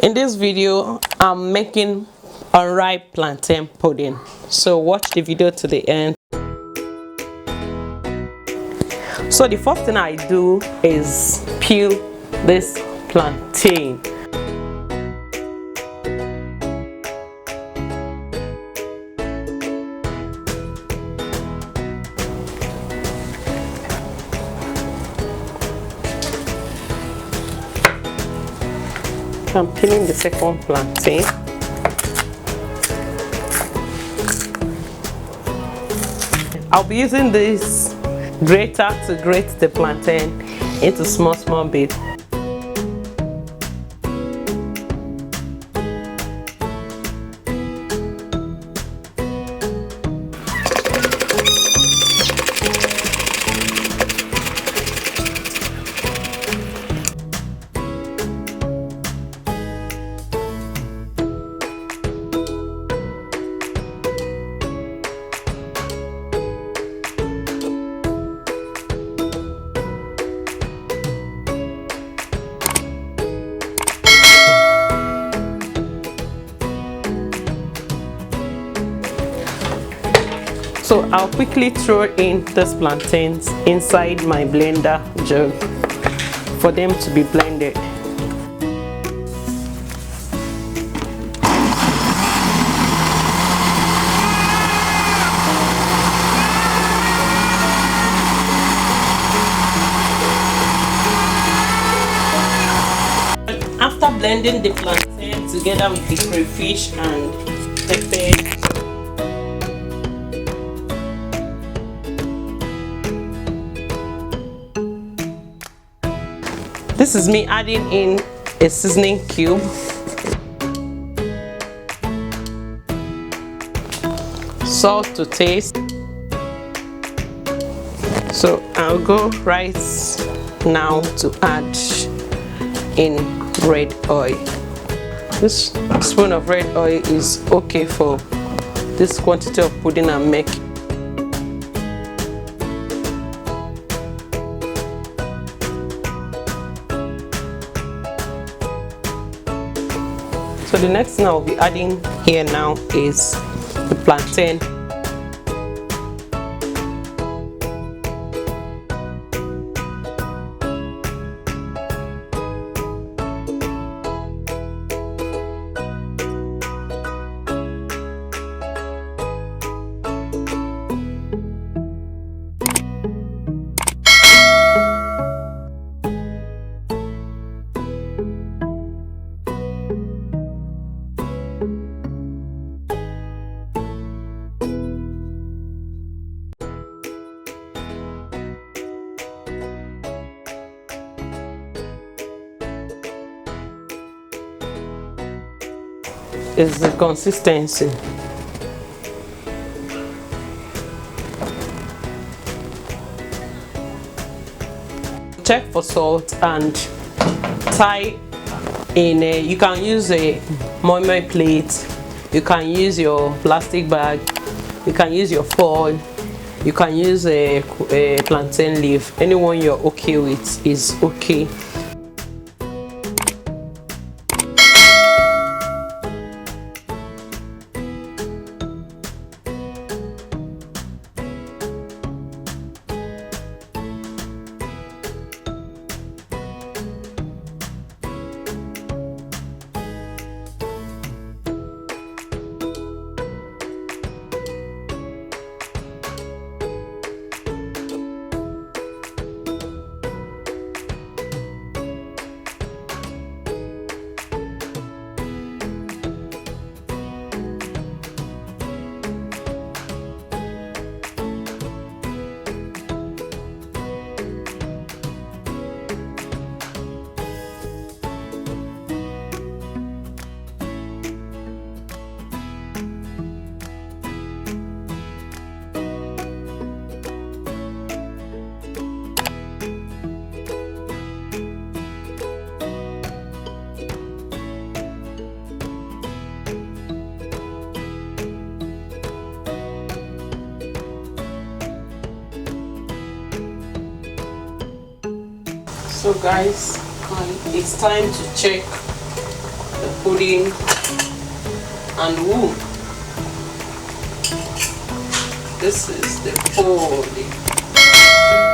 In this video, I'm making unripe plantain pudding. So watch the video to the end. So the first thing I do is peel this plantain. I'm peeling the second plantain. I'll be using this grater to grate the plantain into small bits. So I'll quickly throw in these plantains inside my blender jug for them to be blended. After blending the plantain together with the crayfish and pepper, this is me adding in a seasoning cube. Salt to taste. So I'll go right now to add in red oil. This spoon of red oil is okay for this quantity of pudding I'm making. So the next thing I'll be adding here now is the plantain. Is the consistency. Check for salt and tie in a, you can use a moi moi plate, you can use your plastic bag, you can use your foil, you can use a plantain leaf. Anyone you're okay with is okay. So guys, it's time to check the pudding and wool. This is the pudding.